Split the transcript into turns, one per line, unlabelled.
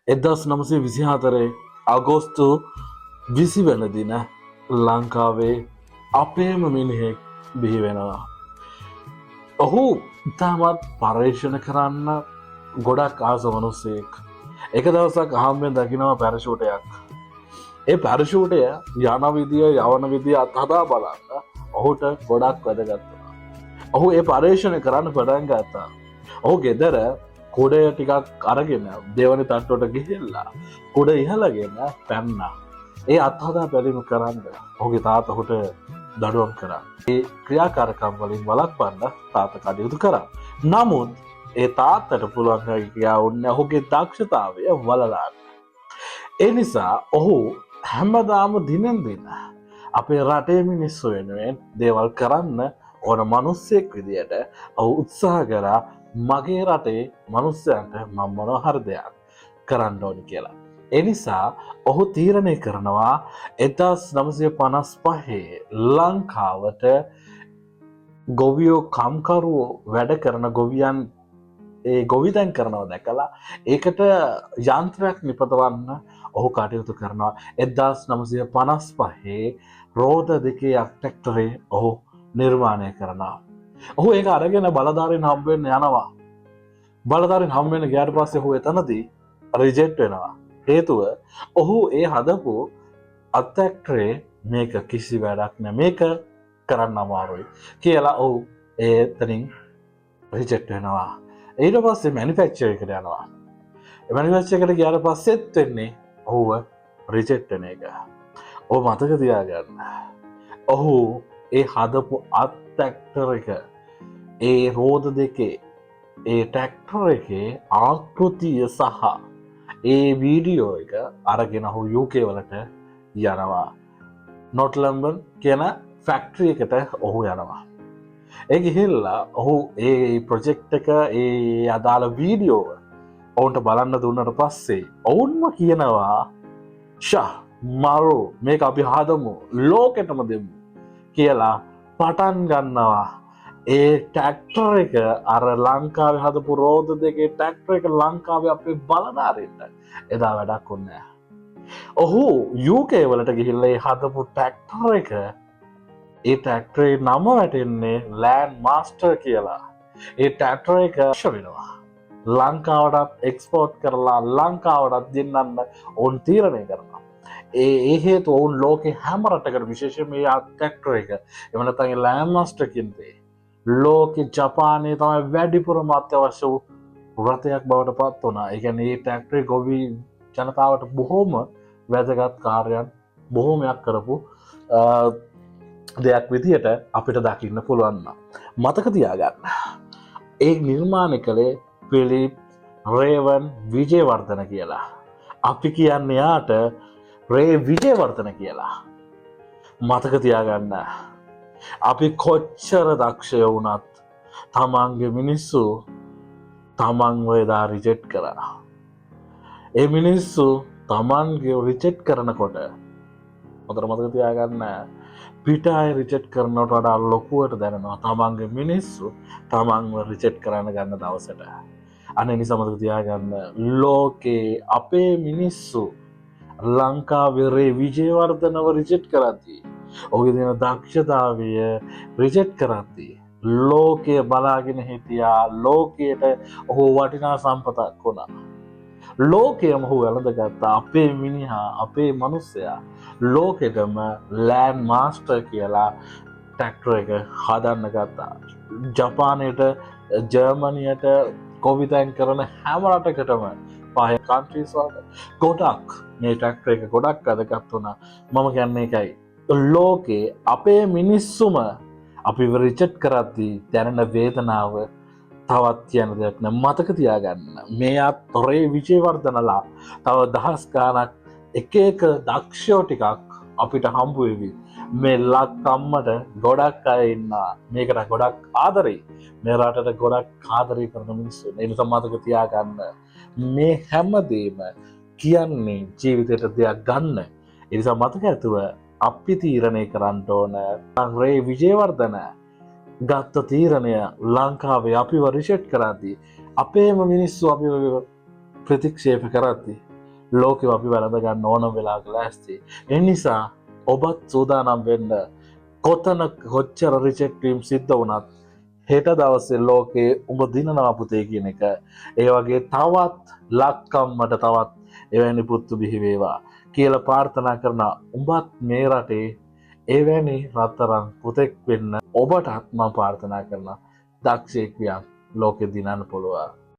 1924 අගෝස්තු 20 වෙනි දින ලංකාවේ අපේම මිනිහෙක් බිහි වෙනවා. ඔහු ඉතාමත් පර්යේෂණ කරන්න ගොඩක් ආස මිනිසෙක්. එක දවසක් අහම්බෙන් දකිනවා පැරෂූටයක්. ඒ පැරෂූටය යන විදිය යවන විදිය අත්හදා බලන්න ඔහුට ගොඩක් වැදගත් වුණා. ඔහු ඒ පර්යේෂණ කරන්න පටන් ගත්තා. ඔහු ගෙදර කුඩය ටිකක් අරගෙන දෙවනි තට්ටුවට ගිහිල්ලා කුඩ ඉහළගෙන පැන්නා. ඒ අත්හදා බැලීම කරන්න ඔහුගේ තාත්තා ඔහුට දඩුවම් කරා. ඒ ක්‍රියාකාරකම් වලින් වළක්වන්න තාත්තා කටයුතු කරා. නමුත් ඒ තාත්තට පුළුවන් ගියා වුණේ ඔහුගේ දක්ෂතාවය වලලන්න. ඒ නිසා ඔහු හැමදාම දිනෙන් දින අපේ රටේ මිනිස්සු වෙනුවෙන් දේවල් කරන්න ඕන මිනිස්සෙක් විදියට ඔහු උත්සාහ කරා මගේ රටේ මිනිස්සුන්ට මම මොනවා හරි දෙයක් කරන්න ඕනි කියලා. ඒ නිසා ඔහු තීරණය කරනවා 1955 ලංකාවට ගොවියෝ කම්කරුවෝ වැඩ කරන ගොවියන් ඒ ගොවිතැන් කරනවා දැකලා ඒකට යන්ත්‍රයක් නිපදවන්න ඔහු කටයුතු කරනවා. 1955 රෝද දෙකේ ට්‍රැක්ටරේ ඔහු නිර්මාණය කරනවා. ඔහු ඒක අරගෙන බලධාරීන් හම්බ වෙන්න යනවා. බලධාරීන් හම්බ වෙන්න ගියාට පස්සේ ඔහු එතනදී රිජෙක්ට් වෙනවා. හේතුව ඔහු ඒ හදපු ට්‍රැක්ටරේ මේක කිසි වැඩක් නෑ, මේක කරන්න අමාරුයි කියලා ඔහු එතනින් රිජෙක්ට් වෙනවා. ඊට පස්සේ මැනුෆැක්චරර් එකට යනවා. මැනුෆැක්චරර් එකට ගියාට පස්සෙත් වෙන්නේ ඔහුව රිජෙක්ට් වෙන එක. ඔහු මතක තියාගන්න. ඔහු ඒ හදපු ට්‍රැක්ටර් එක ඒ රෝද දෙකේ ඒ ට්‍රැක්ටර් එකේ ආකෘතිය සහ ඒ වීඩියෝ එක අරගෙන ඔහු UK වලට යනවා. නොට්ලම්බන් කියන ෆැක්ටරි එකට ඔහු යනවා. ඒ ගිහිල්ලා ඔහු ඒ ප්‍රොජෙක්ට් එක ඒ අදාළ වීඩියෝ ඔවුන්ට බලන්න දුන්නට පස්සේ ඔවුන්ම කියනවා ෂා මරු මේක අපි හදමු ලෝකෙටම දෙමු කියලා පටන් ගන්නවා. ඒ ට්‍රැක්ටර් එක අර ලංකාවේ හදපු රෝද දෙකේ ට්‍රැක්ටර් එක ලංකාවේ අපේ බලධාරීන්ට එදා වැඩක් වුණේ නැහැ. ඔහු UK වලට ගිහිල්ලා ඒ හදපු ට්‍රැක්ටර් එක ඒ ට්‍රැක්ටරේ නම වැටෙන්නේ ලෑන්ඩ් මාස්ටර් කියලා. ඒ ට්‍රැක්ටර් එක වෙනවා ලංකාවටත් එක්ස්පෝර්ට් කරලා ලංකාවටත් ගෙන්නන්න ඔවුන් තීරණය කරනවා. ඒ හේතුව ඔවුන් ලෝකේ හැම රටකට විශේෂයෙන් මේ ට්‍රැක්ටර් එක එහෙම නැත්නම් ඒ ලෑන්ඩ් මාස්ටර් කියන්නේ ලෝකේ ජපානයේ තමයි වැඩිපුරම අත්‍යවශ්‍ය වූ රථයක් බවට පත් වුණා. ඒ කියන්නේ මේ ට්‍රැක්ටරේ ගොවි ජනතාවට බොහොම වැදගත් කාර්යයන් බොහොමයක් කරපු දෙයක් විදියට අපිට දකින්න පුළුවන්. මතක තියාගන්න. ඒ නිර්මාණය කළේ ෆිලිප් රේවන් විජේවර්ධන කියලා. අපි කියන්නේ යාට රේ විජේවර්ධන කියලා. මතක තියාගන්න. අපි කොච්චර දක්ෂය වුණත් තමන්ගේ මිනිස්සු තමන්ව එදා රිජෙක්ට් කරා. ඒ මිනිස්සු තමන්ගේ රිජෙක්ට් කරනකොට හොඳට මතක තියාගන්න පිට අය රිජෙක්ට් කරනවට වඩා ලොකුවට දැනෙනවා තමන්ගේ මිනිස්සු තමන්ව රිජෙක්ට් කරන්න ගන්න දවසට. අනේ නිසා මතක තියාගන්න ලෝකේ අපේ මිනිස්සු ලංකාවේ රේ විජේවර්ධනව රිජෙක්ට් කරද්දී ඔහුගේ තියෙන දක්ෂතාවය රිජෙක්ට් කරද්දී ලෝකය බලාගෙන හිටියා. ලෝකයට ඔහු වටිනා සම්පතක් වුණා. ලෝකයම ඔහු වැළඳගත්තා. අපේ මිනිහා අපේ මිනිස්සයා ලෝකෙටම ලෑන්ඩ් මාස්ටර් කියලා ට්‍රැක්ටර් එක හදන්න ගත්තා. ජපානයට ජර්මනියට ගොවිතැන් කරන හැම රටකටම පහ කන්ට්‍රීස් වලට ගොඩක් මේ ට්‍රැක්ටර් එක ගොඩක් වැදගත් වුණා. මම කියන්නේ ඒකයි. ලෝකේ අපේ මිනිස්සුම අපි රිජෙක්ට් කරද්දී දැනෙන වේදනාව තවත් කියන දෙයක් නෑ. මතක තියාගන්න. මේ රේ විජේවර්ධනලා තව දහස් ගාණක් එක එක දක්ෂයෝ ටිකක් අපිට හම්බ වෙවි. මේ ලක්කම්මට ගොඩක් අය ඉන්නවා. මේකට ගොඩක් ආදරේ. මේ රටට ගොඩක් ආදරේ කරන මිනිස්සු. ඒ නිසා මතක තියාගන්න. මේ හැමදේම කියන්නේ ජීවිතේට දෙයක් ගන්න. ඒ නිසා මතක ඇතුව අපි තීරණය කරන්න ඕන රේ විජේවර්ධන ගත්ත තීරණය ලංකාවේ අපිව රිජෙක්ට් කරද්දී අපේම මිනිස්සු අපිව ප්‍රතික්ෂේප කරද්දී ලෝකෙ අපි වැළඳ ගන්න ඕන වෙලාවක ලෑස්ති. ඒ නිසා ඔබත් සූදානම් වෙන්න. කොතන කොච්චර රිජෙක්ට් වීම සිද්ධ වුණත් හෙට දවසේ ලෝකේ උඹ දිනනවා පුතේ කියන එක. ඒ වගේ තවත් ලක්කම්මට තවත් එවැනි පුත්තු බිහි වේවා කියලා ප්‍රාර්ථනා කරන උඹත් මේ රටේ එවැනි රත්තරන් පුතෙක් වෙන්න ඔබටත් මම ප්‍රාර්ථනා කරනවා. දක්ෂයෙක් වියන් ලෝකෙ දිනන්න පුළුවන්.